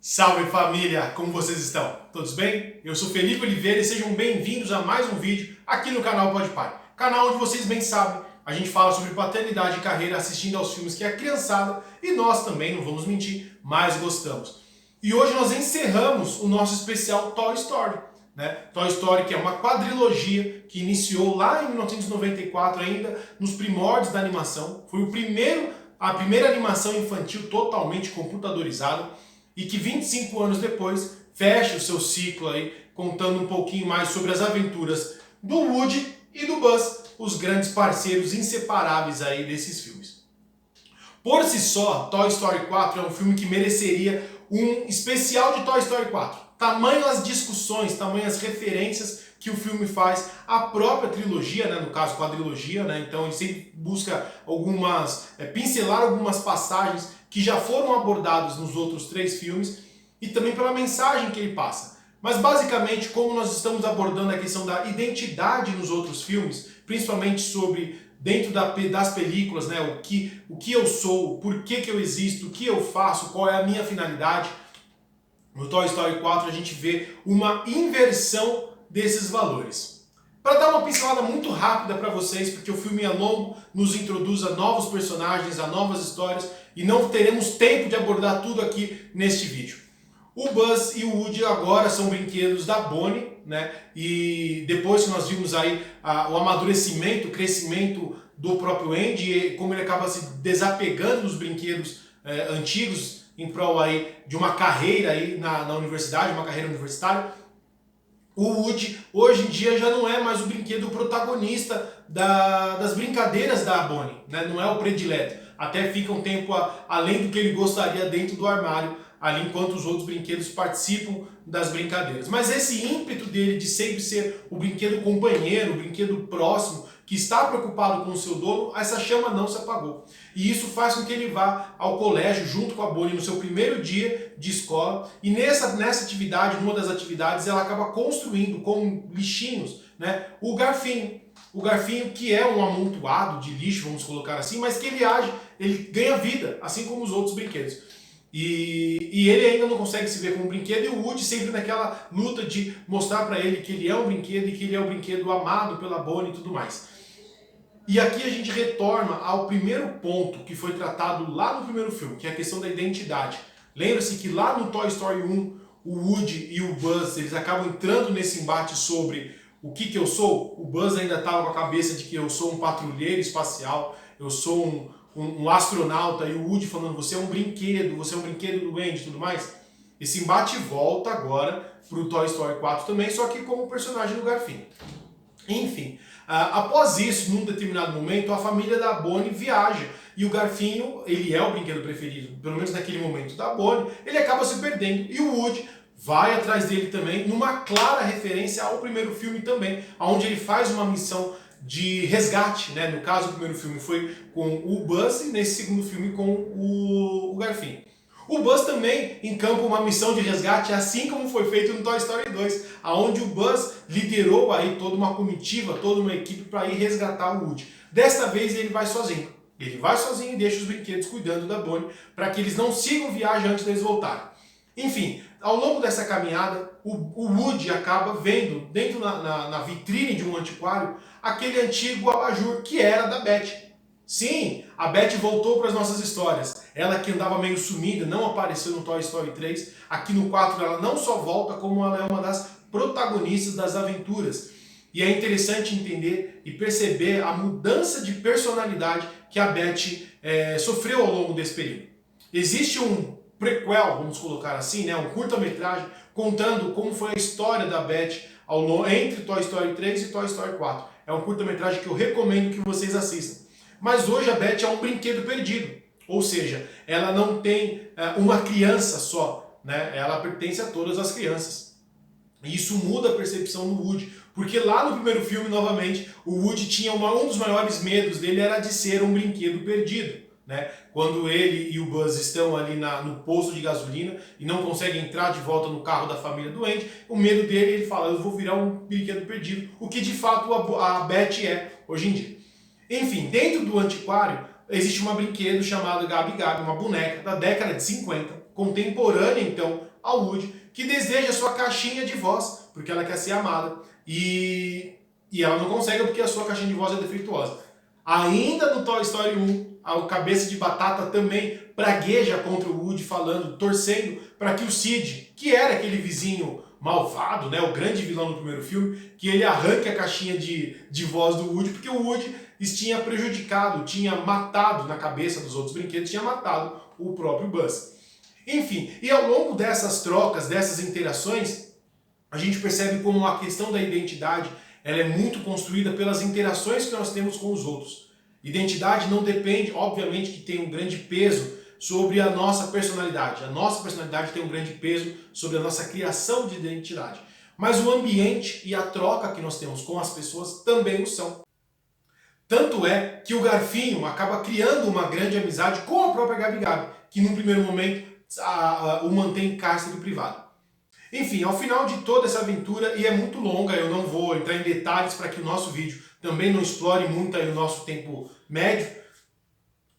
Salve família, como vocês estão? Todos bem? Eu sou Felipe Oliveira e sejam bem-vindos a mais um vídeo aqui no canal Pode Pai. Canal onde vocês bem sabem, a gente fala sobre paternidade e carreira assistindo aos filmes que a criançada e nós também, não vamos mentir, mais gostamos. E hoje nós encerramos o nosso especial Toy Story. Toy Story, que é uma quadrilogia que iniciou lá em 1994 ainda, nos primórdios da animação. Foi a primeira animação infantil totalmente computadorizada e que 25 anos depois fecha o seu ciclo aí, contando um pouquinho mais sobre as aventuras do Woody e do Buzz, os grandes parceiros inseparáveis aí desses filmes. Por si só, Toy Story 4 é um filme que mereceria um especial de Toy Story 4. Tamanho as discussões, tamanho as referências que o filme faz à própria trilogia, no caso quadrilogia, então ele sempre busca pincelar algumas passagens que já foram abordadas nos outros 3 filmes e também pela mensagem que ele passa. Mas basicamente, como nós estamos abordando a questão da identidade nos outros filmes, principalmente sobre dentro das películas, o que eu sou, por que eu existo, o que eu faço, qual é a minha finalidade. No Toy Story 4 a gente vê uma inversão desses valores. Para dar uma pincelada muito rápida para vocês, porque o filme é longo, nos introduz a novos personagens, a novas histórias, e não teremos tempo de abordar tudo aqui neste vídeo. O Buzz e o Woody agora são brinquedos da Bonnie, e depois que nós vimos aí o amadurecimento, o crescimento do próprio Andy, e como ele acaba se desapegando dos brinquedos antigos, em prol aí de uma carreira aí na universidade, uma carreira universitária. O Woody, hoje em dia, já não é mais o brinquedo protagonista das brincadeiras da Bonnie, não é o predileto. Até fica um tempo além do que ele gostaria dentro do armário, ali enquanto os outros brinquedos participam das brincadeiras. Mas esse ímpeto dele de sempre ser o brinquedo companheiro, o brinquedo próximo, que está preocupado com o seu dono, essa chama não se apagou. E isso faz com que ele vá ao colégio junto com a Bonnie no seu primeiro dia de escola. E nessa atividade, numa das atividades, ela acaba construindo com bichinhos, o garfinho. O garfinho que é um amontoado de lixo, vamos colocar assim, mas que ele ganha vida, assim como os outros brinquedos. E ele ainda não consegue se ver como um brinquedo, e o Woody sempre naquela luta de mostrar para ele que ele é um brinquedo e que ele é um brinquedo amado pela Bonnie e tudo mais. E aqui a gente retorna ao primeiro ponto que foi tratado lá no primeiro filme, que é a questão da identidade. Lembra-se que lá no Toy Story 1, o Woody e o Buzz, eles acabam entrando nesse embate sobre o que eu sou. O Buzz ainda estava com a cabeça de que eu sou um patrulheiro espacial, eu sou um astronauta, e o Woody falando, você é um brinquedo do Andy e tudo mais. Esse embate volta agora para o Toy Story 4 também, só que como personagem do garfinho. Enfim, após isso, num determinado momento, a família da Bonnie viaja, e o garfinho, ele é o brinquedo preferido, pelo menos naquele momento da Bonnie, ele acaba se perdendo, e o Woody vai atrás dele também, numa clara referência ao primeiro filme também, onde ele faz uma missão de resgate, no caso o primeiro filme foi com o Buzz e nesse segundo filme com o garfinho. O Buzz também encampa uma missão de resgate, assim como foi feito no Toy Story 2, onde o Buzz liderou aí toda uma comitiva, toda uma equipe para ir resgatar o Woody. Desta vez ele vai sozinho. Ele vai sozinho e deixa os brinquedos cuidando da Bonnie para que eles não sigam viagem antes deles voltarem. Enfim, ao longo dessa caminhada, o Woody acaba vendo, dentro na vitrine de um antiquário, aquele antigo abajur que era da Beth. Sim, a Beth voltou para as nossas histórias. Ela que andava meio sumida, não apareceu no Toy Story 3. Aqui no 4 ela não só volta, como ela é uma das protagonistas das aventuras. E é interessante entender e perceber a mudança de personalidade que a Beth sofreu ao longo desse período. Existe um prequel, vamos colocar assim, um curta-metragem contando como foi a história da Beth entre Toy Story 3 e Toy Story 4. É um curta-metragem que eu recomendo que vocês assistam. Mas hoje a Beth é um brinquedo perdido, ou seja, ela não tem uma criança só, ela pertence a todas as crianças. E isso muda a percepção do Woody, porque lá no primeiro filme, novamente, o Woody tinha um dos maiores medos dele era de ser um brinquedo perdido. Quando ele e o Buzz estão ali no posto de gasolina e não conseguem entrar de volta no carro da família do Andy, o medo dele, ele fala, eu vou virar um brinquedo perdido, o que de fato a Beth é hoje em dia. Enfim, dentro do antiquário, existe uma brinquedo chamada Gabi Gabi, uma boneca da década de 50, contemporânea então ao Woody, que deseja sua caixinha de voz, porque ela quer ser amada, e ela não consegue porque a sua caixinha de voz é defeituosa. Ainda no Toy Story 1, o Cabeça de Batata também pragueja contra o Woody, falando, torcendo para que o Sid, que era aquele vizinho malvado, né, o grande vilão do primeiro filme, que ele arranque a caixinha de voz do Woody, porque o Woody tinha prejudicado, tinha matado na cabeça dos outros brinquedos, tinha matado o próprio Buzz. Enfim, e ao longo dessas trocas, dessas interações, a gente percebe como a questão da identidade ela é muito construída pelas interações que nós temos com os outros. Identidade não depende, obviamente que tem um grande peso sobre a nossa personalidade. A nossa personalidade tem um grande peso sobre a nossa criação de identidade. Mas o ambiente e a troca que nós temos com as pessoas também o são. Tanto é que o Garfinho acaba criando uma grande amizade com a própria Gabi Gabi, que num primeiro momento o mantém em cárcere privado. Enfim, ao final de toda essa aventura, e é muito longa, eu não vou entrar em detalhes para que o nosso vídeo também não explore muito aí o nosso tempo médio,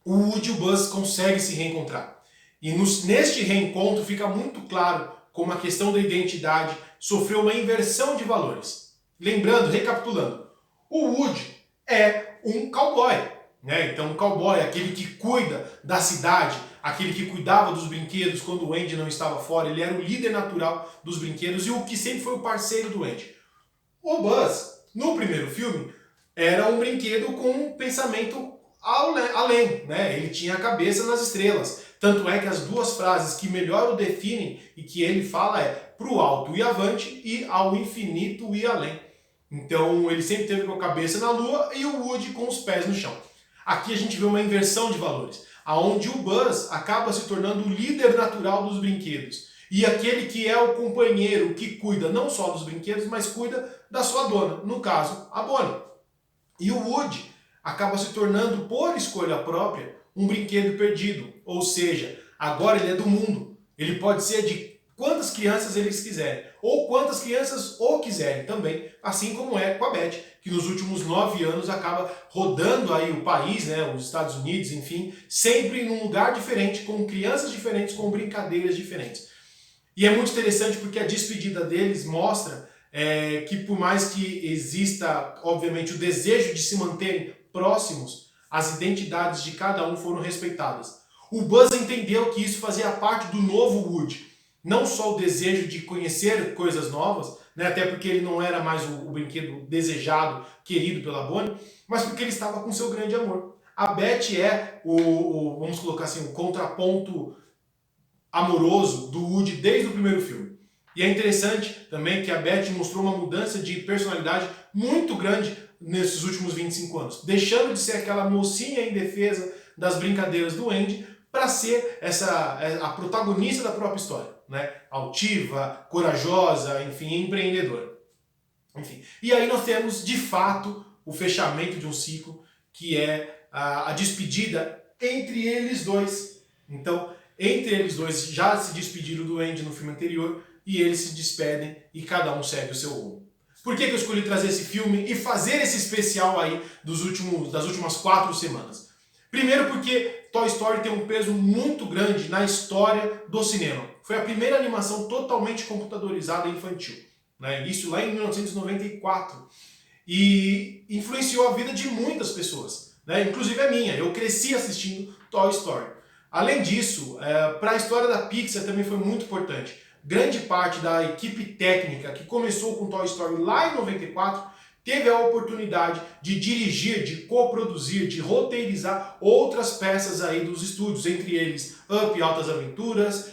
o Woody e o Buzz conseguem se reencontrar. E neste reencontro fica muito claro como a questão da identidade sofreu uma inversão de valores. Lembrando, recapitulando, o Woody é um cowboy, né? Então um cowboy é aquele que cuida da cidade, aquele que cuidava dos brinquedos quando o Andy não estava fora, ele era o líder natural dos brinquedos e o que sempre foi o parceiro do Andy. O Buzz, no primeiro filme, era um brinquedo com um pensamento além, né? Ele tinha a cabeça nas estrelas. Tanto é que as duas frases que melhor o definem e que ele fala é pro alto e avante e ao infinito e além. Então ele sempre teve com a cabeça na lua e o Woody com os pés no chão. Aqui a gente vê uma inversão de valores, aonde o Buzz acaba se tornando o líder natural dos brinquedos e aquele que é o companheiro que cuida não só dos brinquedos, mas cuida da sua dona, no caso, a Bonnie. E o Woody acaba se tornando, por escolha própria, um brinquedo perdido, ou seja, agora ele é do mundo. Ele pode ser de quantas crianças eles quiserem, ou quantas crianças o quiserem também, assim como é com a Beth, que nos últimos 9 anos acaba rodando aí o país, né, os Estados Unidos, enfim, sempre num lugar diferente, com crianças diferentes, com brincadeiras diferentes. E é muito interessante porque a despedida deles mostra que por mais que exista, obviamente, o desejo de se manterem próximos, as identidades de cada um foram respeitadas. O Buzz entendeu que isso fazia parte do novo Woody. Não só o desejo de conhecer coisas novas, né, até porque ele não era mais o brinquedo desejado, querido pela Bonnie, mas porque ele estava com seu grande amor. A Beth é vamos colocar assim, o contraponto amoroso do Woody desde o primeiro filme. E é interessante também que a Beth mostrou uma mudança de personalidade muito grande nesses últimos 25 anos, deixando de ser aquela mocinha indefesa das brincadeiras do Andy para ser a protagonista da própria história, né? Altiva, corajosa, enfim, empreendedora. Enfim. E aí nós temos, de fato, o fechamento de um ciclo, que é a despedida entre eles dois. Então, entre eles dois já se despediram do Andy no filme anterior e eles se despedem e cada um segue o seu rumo. Por que eu escolhi trazer esse filme e fazer esse especial aí das últimas 4 semanas? Primeiro porque Toy Story tem um peso muito grande na história do cinema. Foi a primeira animação totalmente computadorizada infantil, né? Isso lá em 1994. E influenciou a vida de muitas pessoas, né? Inclusive a minha. Eu cresci assistindo Toy Story. Além disso, para a história da Pixar também foi muito importante. Grande parte da equipe técnica que começou com Toy Story lá em 94 teve a oportunidade de dirigir, de coproduzir, de roteirizar outras peças aí dos estúdios, entre eles Up, Altas Aventuras,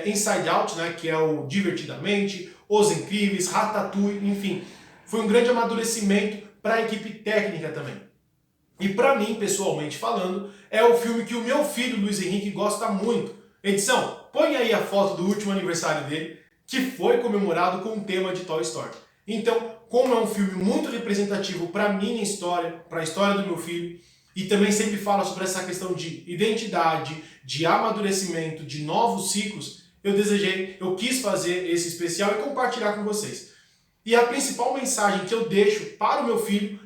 Inside Out, né, que é o Divertidamente, Os Incríveis, Ratatouille, enfim. Foi um grande amadurecimento para a equipe técnica também. E para mim, pessoalmente falando, é o filme que o meu filho Luiz Henrique gosta muito. Edição, põe aí a foto do último aniversário dele, que foi comemorado com o tema de Toy Story. Então, como é um filme muito representativo para a minha história, para a história do meu filho, e também sempre fala sobre essa questão de identidade, de amadurecimento, de novos ciclos, eu quis fazer esse especial e compartilhar com vocês. E a principal mensagem que eu deixo para o meu filho,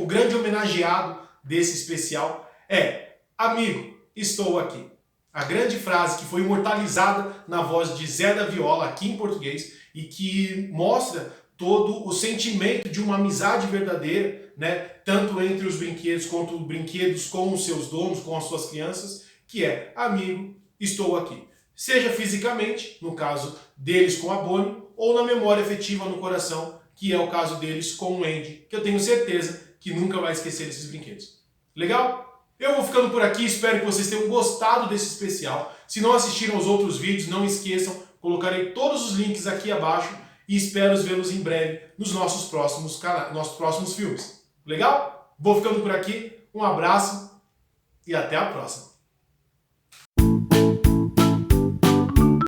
o grande homenageado desse especial, é: amigo, estou aqui. A grande frase que foi imortalizada na voz de Zé da Viola aqui em português e que mostra todo o sentimento de uma amizade verdadeira, né? Tanto entre os brinquedos quanto brinquedos com os seus donos, com as suas crianças, que é: amigo, estou aqui. Seja fisicamente, no caso deles com a Bonnie, ou na memória afetiva no coração, que é o caso deles com o Andy, que eu tenho certeza que nunca vai esquecer desses brinquedos. Legal? Eu vou ficando por aqui, espero que vocês tenham gostado desse especial. Se não assistiram aos outros vídeos, não esqueçam, colocarei todos os links aqui abaixo e espero vê-los em breve nos nossos próximos filmes. Legal? Vou ficando por aqui, um abraço e até a próxima.